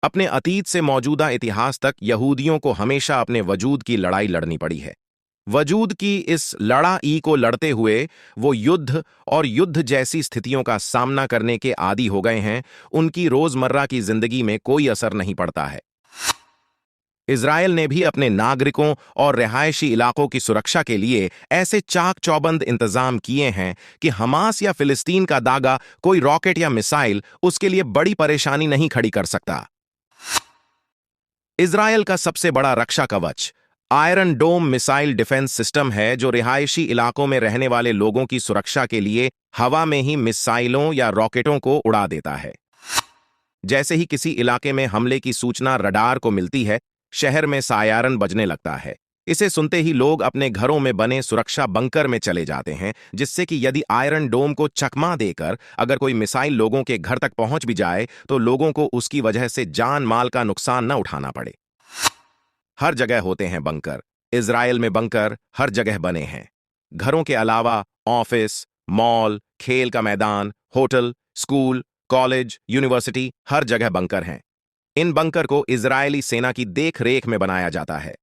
अपने अतीत से मौजूदा इतिहास तक यहूदियों को हमेशा अपने वजूद की लड़ाई लड़नी पड़ी है। वजूद की इस लड़ाई को लड़ते हुए वो युद्ध और युद्ध जैसी स्थितियों का सामना करने के आदी हो गए हैं। उनकी रोजमर्रा की जिंदगी में कोई असर नहीं पड़ता है। इजरायल ने भी अपने नागरिकों और रिहायशी इलाकों की सुरक्षा के लिए ऐसे चाक चौबंद इंतजाम किए हैं कि हमास या फिलिस्तीन का दागा कोई रॉकेट या मिसाइल उसके लिए बड़ी परेशानी नहीं खड़ी कर सकता। इजरायल का सबसे बड़ा रक्षा कवच Iron Dome missile defence system है, जो रिहायशी इलाकों में रहने वाले लोगों की सुरक्षा के लिए हवा में ही मिसाइलों या रॉकेटों को उड़ा देता है। जैसे ही किसी इलाके में हमले की सूचना रडार को मिलती है, शहर में सायरन बजने लगता है। इसे सुनते ही लोग अपने घरों में बने सुरक्षा बंकर में चले जाते हैं, जिससे कि यदि आयरन डोम को चकमा देकर अगर कोई मिसाइल लोगों के घर तक पहुंच भी जाए तो लोगों को उसकी वजह से जान माल का नुकसान न उठाना पड़े। हर जगह होते हैं बंकर। इजरायल में बंकर हर जगह बने हैं। घरों के अलावा ऑफिस, मॉल, खेल का मैदान, होटल, स्कूल, कॉलेज, यूनिवर्सिटी, हर जगह बंकर हैं। इन बंकर को इजरायली सेना की देख रेख में बनाया जाता है।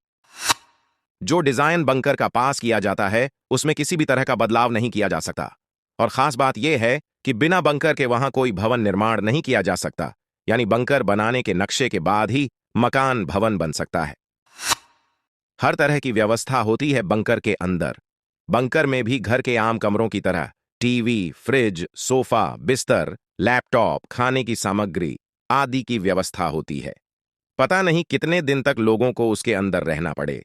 जो डिजाइन बंकर का पास किया जाता है उसमें किसी भी तरह का बदलाव नहीं किया जा सकता। और खास बात यह है कि बिना बंकर के वहां कोई भवन निर्माण नहीं किया जा सकता, यानी बंकर बनाने के नक्शे के बाद ही मकान भवन बन सकता है। हर तरह की व्यवस्था होती है बंकर के अंदर। बंकर में भी घर के आम कमरों की तरह टीवी, फ्रिज, सोफा, बिस्तर, लैपटॉप, खाने की सामग्री आदि की व्यवस्था होती है। पता नहीं कितने दिन तक लोगों को उसके अंदर रहना पड़े।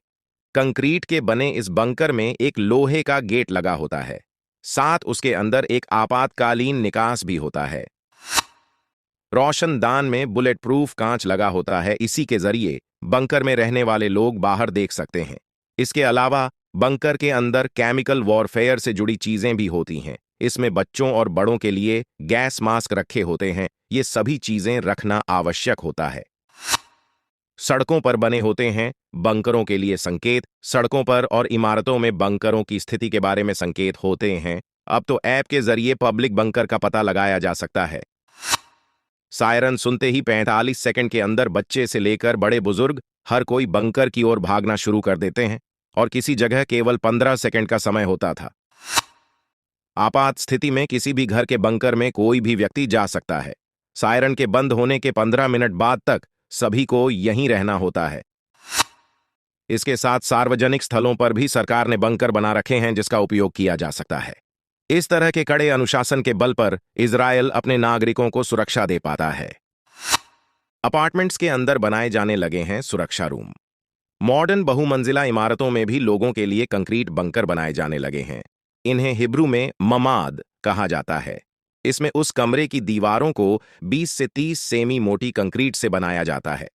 कंक्रीट के बने इस बंकर में एक लोहे का गेट लगा होता है। साथ उसके अंदर एक आपातकालीन निकास भी होता है। रोशनदान में बुलेट प्रूफ कांच लगा होता है। इसी के जरिए बंकर में रहने वाले लोग बाहर देख सकते हैं। इसके अलावा बंकर के अंदर केमिकल वॉरफेयर से जुड़ी चीजें भी होती हैं। इसमें बच्चों और बड़ों के लिए गैस मास्क रखे होते हैं। ये सभी चीजें रखना आवश्यक होता है। सड़कों पर बने होते हैं बंकरों के लिए संकेत। सड़कों पर और इमारतों में बंकरों की स्थिति के बारे में संकेत होते हैं। अब तो ऐप के जरिए पब्लिक बंकर का पता लगाया जा सकता है। सायरन सुनते ही 45 सेकंड के अंदर बच्चे से लेकर बड़े बुजुर्ग हर कोई बंकर की ओर भागना शुरू कर देते हैं, और किसी जगह केवल 15 सेकंड का समय होता था। आपात स्थिति में किसी भी घर के बंकर में कोई भी व्यक्ति जा सकता है। सायरन के बंद होने के 15 मिनट बाद तक सभी को यहीं रहना होता है। इसके साथ सार्वजनिक स्थलों पर भी सरकार ने बंकर बना रखे हैं, जिसका उपयोग किया जा सकता है। इस तरह के कड़े अनुशासन के बल पर इजरायल अपने नागरिकों को सुरक्षा दे पाता है। अपार्टमेंट्स के अंदर बनाए जाने लगे हैं सुरक्षा रूम। मॉडर्न बहुमंजिला इमारतों में भी लोगों के लिए कंक्रीट बंकर बनाए जाने लगे हैं। इन्हें हिब्रू में ममाद कहा जाता है। इसमें उस कमरे की दीवारों को 20 से 30 सेमी मोटी कंक्रीट से बनाया जाता है।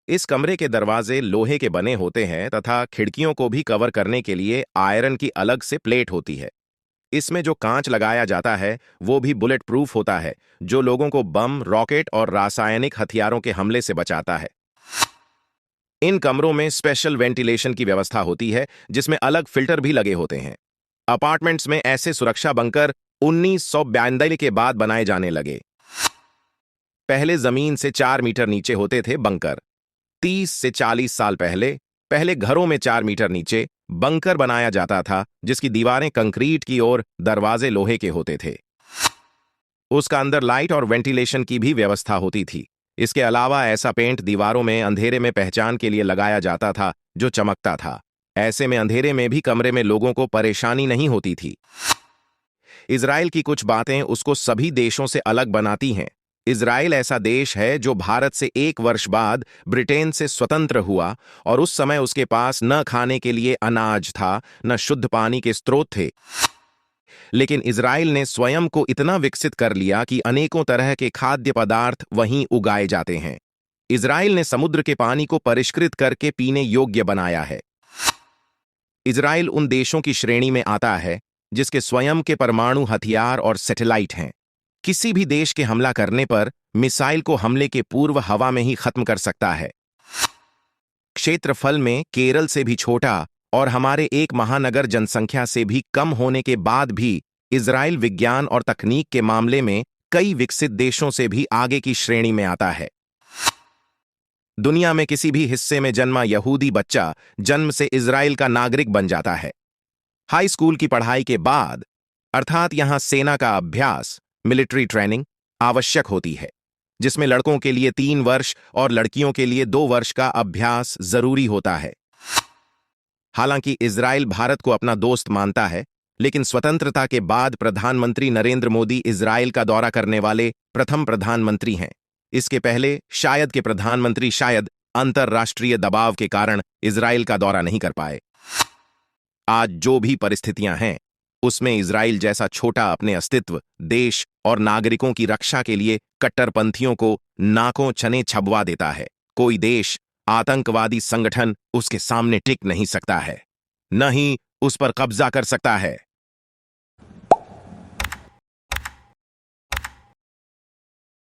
इस कमरे के दरवाजे लोहे के बने होते हैं तथा खिड़कियों को भी कवर करने के लिए आयरन की अलग से प्लेट होती है। इसमें जो कांच लगाया जाता है वो भी बुलेट प्रूफ होता है, जो लोगों को बम, रॉकेट और रासायनिक हथियारों के हमले से बचाता है। इन कमरों में स्पेशल वेंटिलेशन की व्यवस्था होती है, जिसमें अलग फिल्टर भी लगे होते हैं। अपार्टमेंट्स में ऐसे सुरक्षा बंकर 1992 के बाद बनाए जाने लगे। पहले जमीन से 4 मीटर नीचे होते थे बंकर। 30 से 40 साल पहले घरों में 4 मीटर नीचे बंकर बनाया जाता था, जिसकी दीवारें कंक्रीट की और दरवाजे लोहे के होते थे। उसका अंदर लाइट और वेंटिलेशन की भी व्यवस्था होती थी। इसके अलावा ऐसा पेंट दीवारों में अंधेरे में पहचान के लिए लगाया जाता था जो चमकता था। ऐसे में अंधेरे में भी कमरे में लोगों को परेशानी नहीं होती थी। इजराइल की कुछ बातें उसको सभी देशों से अलग बनाती हैं। इजराइल ऐसा देश है जो भारत से 1 वर्ष बाद ब्रिटेन से स्वतंत्र हुआ, और उस समय उसके पास न खाने के लिए अनाज था, न शुद्ध पानी के स्रोत थे। लेकिन इजराइल ने स्वयं को इतना विकसित कर लिया कि अनेकों तरह के खाद्य पदार्थ वहीं उगाए जाते हैं। इजराइल ने समुद्र के पानी को परिष्कृत करके पीने योग्य बनाया है। इजराइल उन देशों की श्रेणी में आता है जिसके स्वयं के परमाणु हथियार और सैटेलाइट हैं। किसी भी देश के हमला करने पर मिसाइल को हमले के पूर्व हवा में ही खत्म कर सकता है। क्षेत्रफल में केरल से भी छोटा और हमारे एक महानगर जनसंख्या से भी कम होने के बाद भी इजराइल विज्ञान और तकनीक के मामले में कई विकसित देशों से भी आगे की श्रेणी में आता है। दुनिया में किसी भी हिस्से में जन्मा यहूदी बच्चा जन्म से इजराइल का नागरिक बन जाता है। हाई स्कूल की पढ़ाई के बाद, अर्थात यहां सेना का अभ्यास, मिलिट्री ट्रेनिंग आवश्यक होती है, जिसमें लड़कों के लिए 3 वर्ष और लड़कियों के लिए 2 वर्ष का अभ्यास जरूरी होता है। हालांकि इजराइल भारत को अपना दोस्त मानता है, लेकिन स्वतंत्रता के बाद प्रधानमंत्री नरेंद्र मोदी इजराइल का दौरा करने वाले प्रथम प्रधानमंत्री हैं। इसके पहले शायद के प्रधानमंत्री शायद अंतर्राष्ट्रीय दबाव के कारण इजराइल का दौरा नहीं कर पाए। आज जो भी परिस्थितियां हैं, उसमें इजराइल जैसा छोटा अपने अस्तित्व, देश और नागरिकों की रक्षा के लिए कट्टरपंथियों को नाकों चने छबवा देता है। कोई देश, आतंकवादी संगठन उसके सामने टिक नहीं सकता है, न ही उस पर कब्जा कर सकता है।